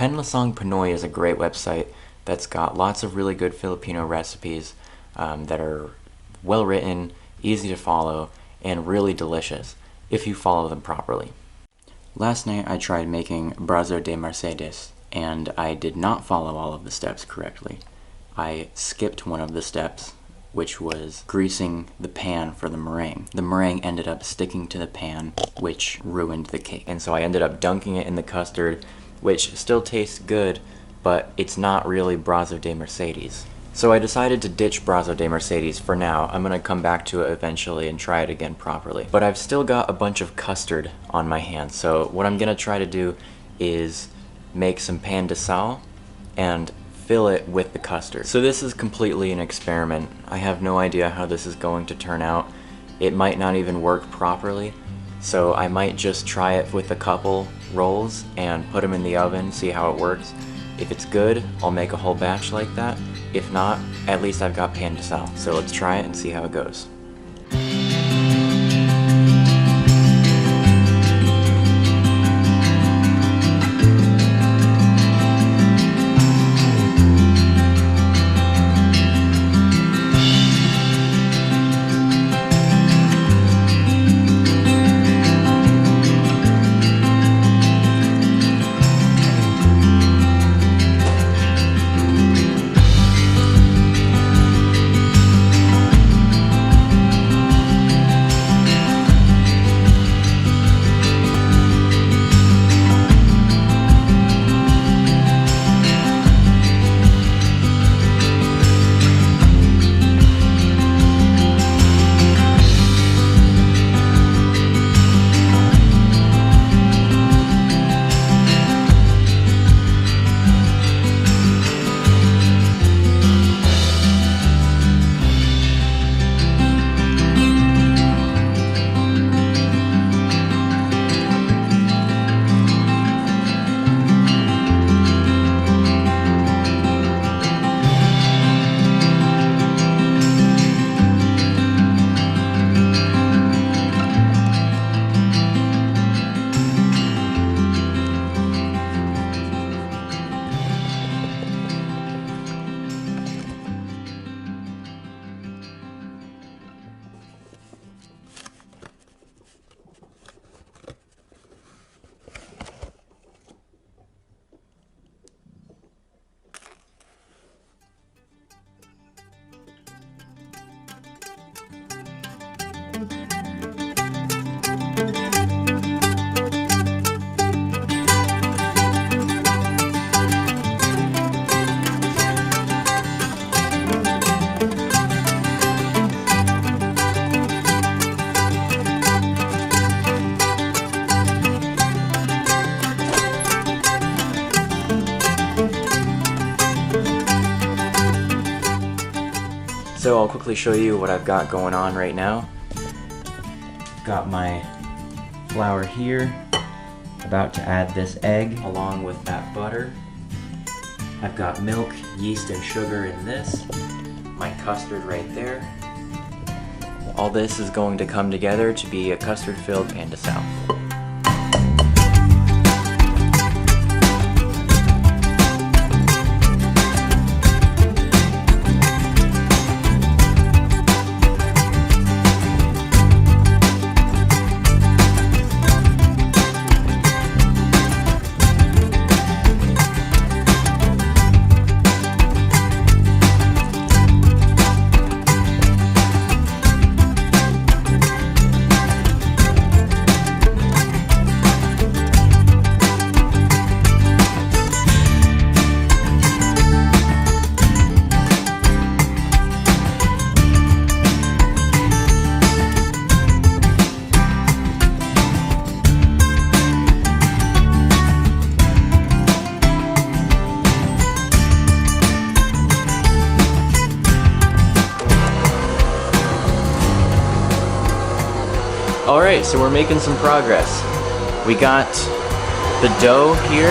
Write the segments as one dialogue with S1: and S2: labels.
S1: Pandesal Pinoy is a great website that's got lots of really good Filipino recipes that are well written, easy to follow, and really delicious if you follow them properly. Last night I tried making brazo de Mercedes, and I did not follow all of the steps correctly. I skipped one of the steps, which was greasing the pan for the meringue. The meringue ended up sticking to the pan, which ruined the cake. And so I ended up dunking it in the custard, which still tastes good, but it's not really brazo de Mercedes. So I decided to ditch brazo de Mercedes for now. I'm gonna come back to it eventually and try it again properly. But I've still got a bunch of custard on my hands, so what I'm gonna try to do is make some Pandesal and fill it with the custard. So this is completely an experiment. I have no idea how this is going to turn out. It might not even work properly, so I might just try it with a couple rolls and put them in the oven, see how it works. If it's good, I'll make a whole batch like that. If not, at least I've got Pandesal. So let's try it and see how it goes. So I'll quickly show you what I've got going on right now. Got my flour here, about to add this egg along with that butter. I've got milk, yeast, and sugar in this. My custard right there. All this is going to come together to be a custard-filled Pandesal. Alright, so we're making some progress. We got the dough here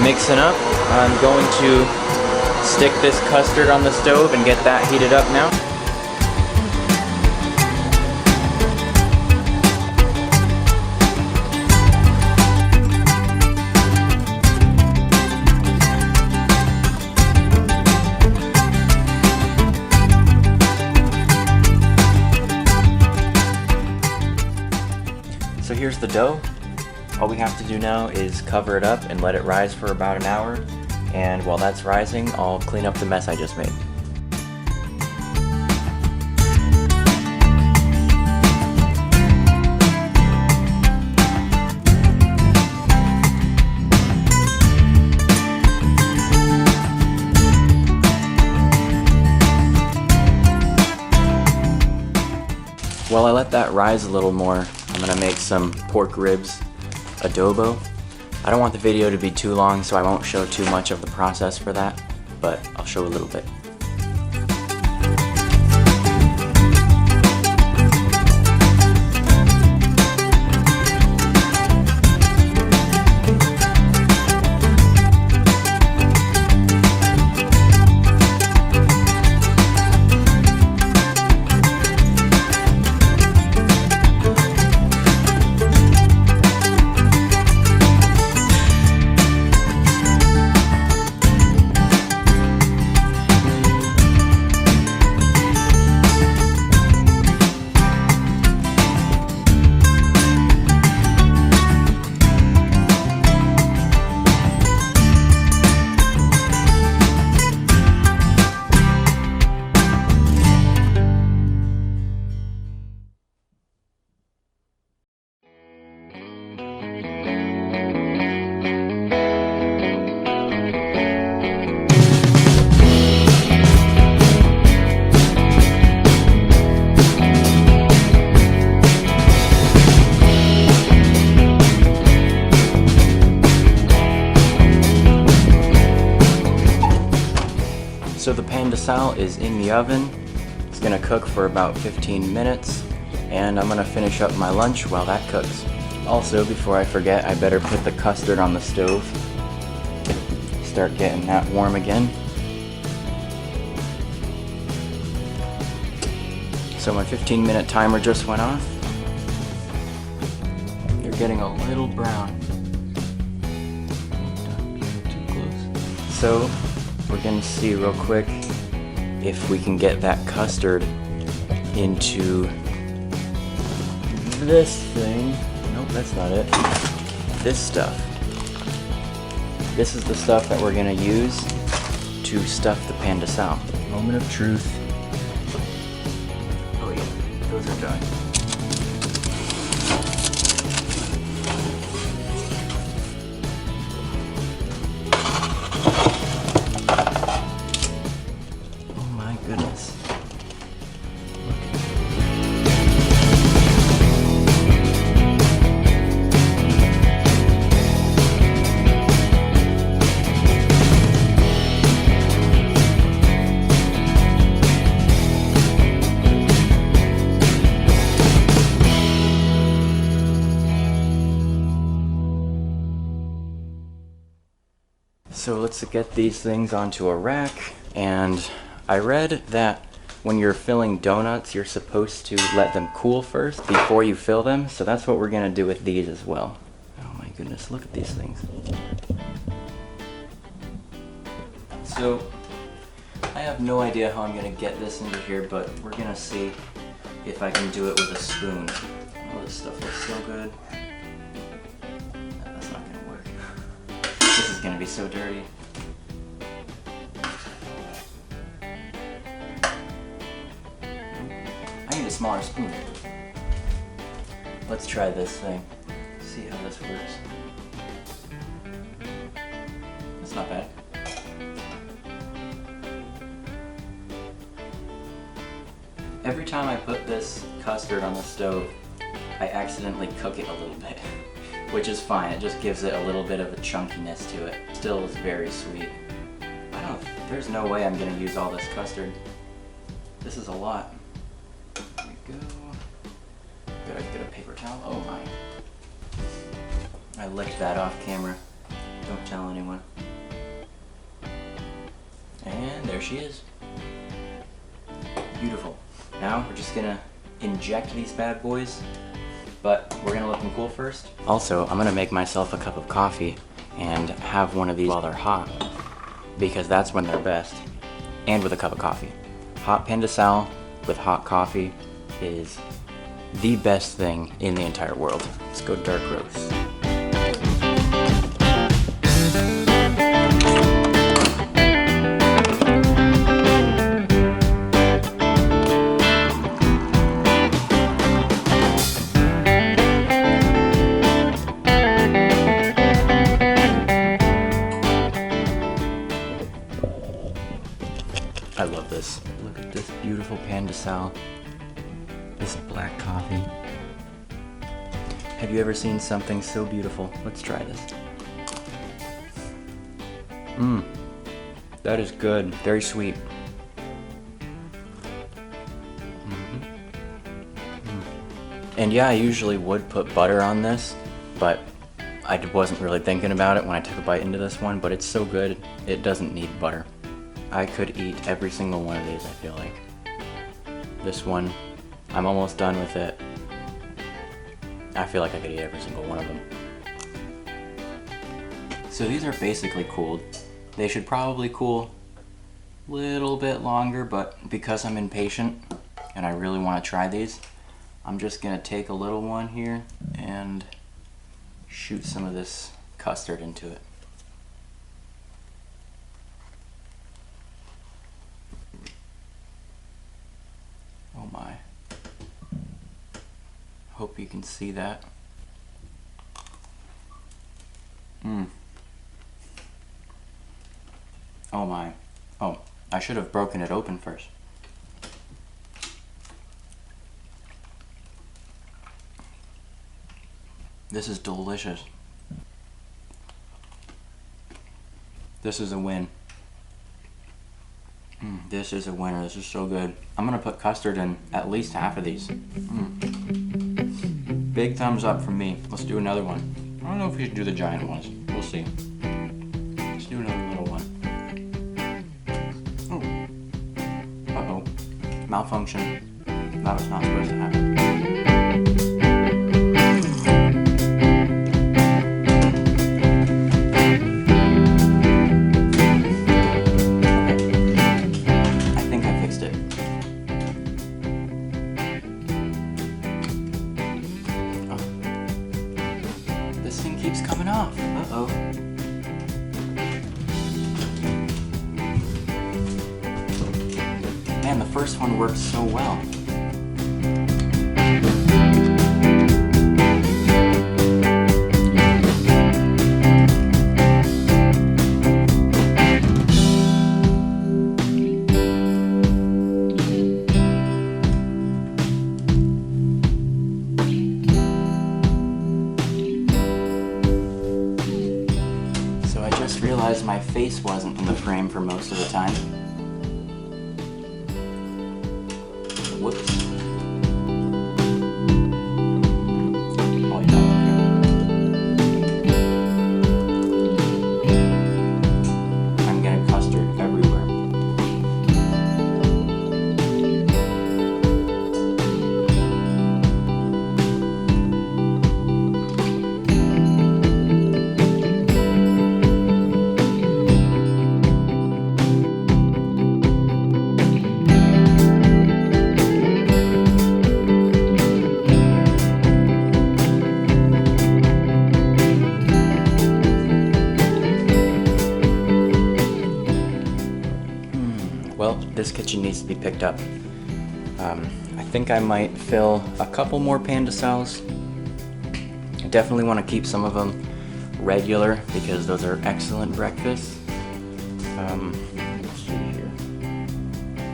S1: mixing up. I'm going to stick this custard on the stove and get that heated up now. dough. All we have to do now is cover it up and let it rise for about an hour. And while that's rising, I'll clean up the mess I just made. While I let that rise a little more, I'm gonna make some pork ribs adobo. I don't want the video to be too long, so I won't show too much of the process for that, but I'll show a little bit. So the Pandesal is in the oven. It's gonna cook for about 15 minutes, and I'm gonna finish up my lunch while that cooks. Also, before I forget, I better put the custard on the stove. Start getting that warm again. So my 15-minute timer just went off. They're getting a little brown. Too close. So we're gonna see real quick if we can get that custard into this thing. Nope, that's not it. This stuff. This is the stuff that we're gonna use to stuff the Pandesal. Moment of truth. Oh yeah, those are done. Goodness. So let's get these things onto a rack, and I read that when you're filling donuts, you're supposed to let them cool first before you fill them, so that's what we're gonna do with these as well. Oh my goodness, look at these things. So, I have no idea how I'm gonna get this into here, but we're gonna see if I can do it with a spoon. Oh, this stuff looks so good. No, that's not gonna work. This is gonna be so dirty. I need a smaller spoon. Let's try this thing. See how this works. That's not bad. Every time I put this custard on the stove, I accidentally cook it a little bit, which is fine. It just gives it a little bit of a chunkiness to it. Still is very sweet. There's no way I'm gonna use all this custard. This is a lot. There we go. Gotta get a paper towel. Oh my. I licked that off camera. Don't tell anyone. And there she is. Beautiful. Now we're just gonna inject these bad boys, but we're gonna let them cool first. Also, I'm gonna make myself a cup of coffee and have one of these while they're hot, because that's when they're best, and with a cup of coffee. Hot Pandesal with hot coffee is the best thing in the entire world. Let's go dark roast. I love this. Look at this beautiful Pandesal. This black coffee. Have you ever seen something so beautiful? Let's try this. That is good. Very sweet. And yeah, I usually would put butter on this, but I wasn't really thinking about it when I took a bite into this one, but it's so good, it doesn't need butter. I could eat every single one of these, I feel like. This one, I'm almost done with it. I feel like I could eat every single one of them. So these are basically cooled. They should probably cool a little bit longer, but because I'm impatient and I really want to try these, I'm just gonna take a little one here and shoot some of this custard into it. Oh my. Hope you can see that. Oh my. Oh, I should have broken it open first. This is delicious. This is a win. This is a winner. This is so good. I'm gonna put custard in at least half of these. Big thumbs up from me. Let's do another one. I don't know if we should do the giant ones. We'll see. Let's do another little one. Oh. Uh-oh. Malfunction. That was not supposed to happen. This thing keeps coming off. Uh-oh. Man, the first one worked so well. Realized my face wasn't in the frame for most of the time. Whoops. Oh, yeah. I'm getting custard everywhere. Well, this kitchen needs to be picked up. I think I might fill a couple more Pandesals. I definitely want to keep some of them regular because those are excellent breakfasts. Let's see here.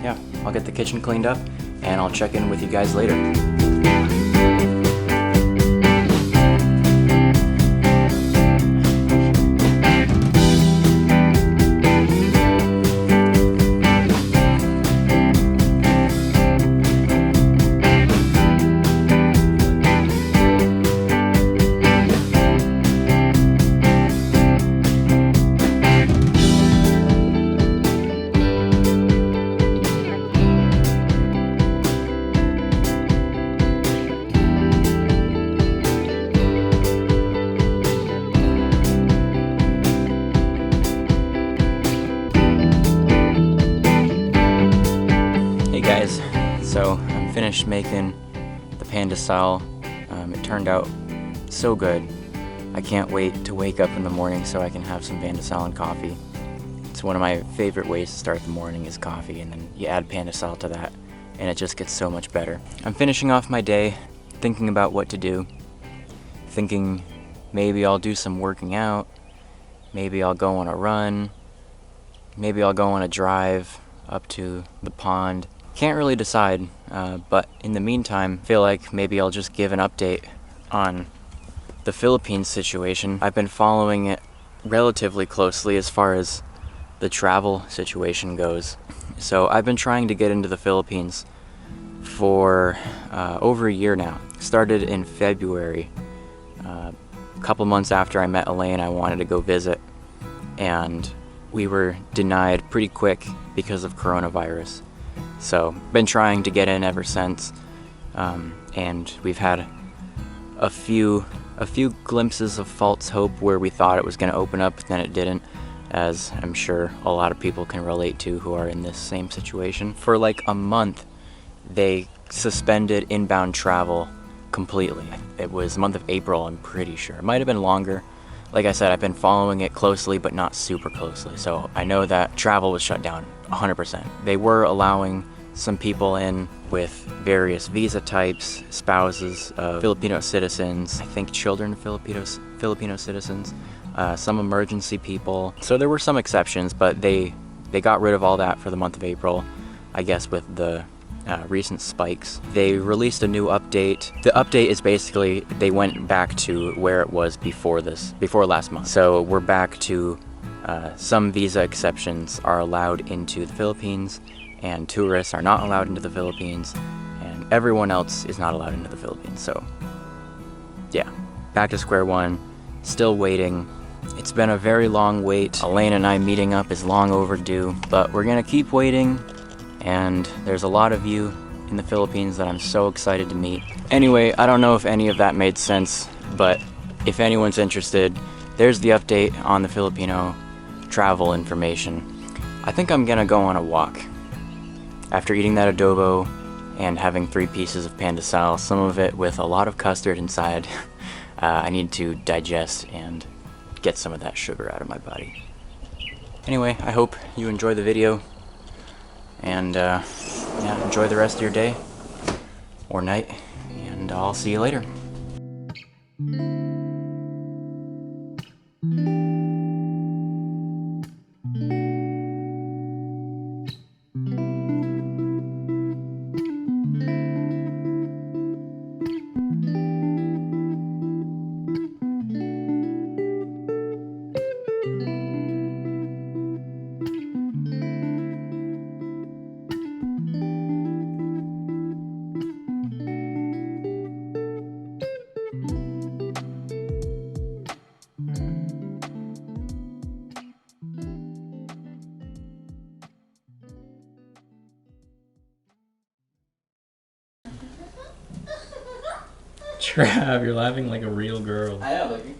S1: Yeah, I'll get the kitchen cleaned up and I'll check in with you guys later. So I'm finished making the Pandesal. It turned out so good. I can't wait to wake up in the morning so I can have some Pandesal and coffee. It's one of my favorite ways to start the morning is coffee, and then you add Pandesal to that, and it just gets so much better. I'm finishing off my day, thinking about what to do, thinking maybe I'll do some working out, maybe I'll go on a run, maybe I'll go on a drive up to the pond. Can't really decide, but in the meantime, I feel like maybe I'll just give an update on the Philippines situation. I've been following it relatively closely as far as the travel situation goes. So I've been trying to get into the Philippines for over a year now. Started in February. A couple months after I met Elaine, I wanted to go visit, and we were denied pretty quick because of coronavirus. So been trying to get in ever since, and we've had a few glimpses of false hope where we thought it was going to open up, but then it didn't, as I'm sure a lot of people can relate to who are in this same situation. For like a month, they suspended inbound travel completely. It was the month of April, I'm pretty sure. It might have been longer. Like I said, I've been following it closely, but not super closely. So I know that travel was shut down 100%. They were allowing some people in with various visa types, spouses of Filipino citizens, I think children of Filipino citizens, some emergency people. So there were some exceptions, but they got rid of all that for the month of April, I guess with the recent spikes. They released a new update. The update is basically they went back to where it was before last month. So we're back to some visa exceptions are allowed into the Philippines, and tourists are not allowed into the Philippines, and everyone else is not allowed into the Philippines. So yeah, back to square one, still waiting. It's been a very long wait. Elaine and I meeting up is long overdue, but we're gonna keep waiting, and there's a lot of you in the Philippines that I'm so excited to meet. Anyway, I don't know if any of that made sense, but if anyone's interested, there's the update on the Filipino travel information. I think I'm gonna go on a walk. After eating that adobo and having 3 pieces of Pandesal, some of it with a lot of custard inside, I need to digest and get some of that sugar out of my body. Anyway, I hope you enjoy the video, and yeah, enjoy the rest of your day or night, and I'll see you later.
S2: Trav, you're laughing like a real girl.
S1: I am looking.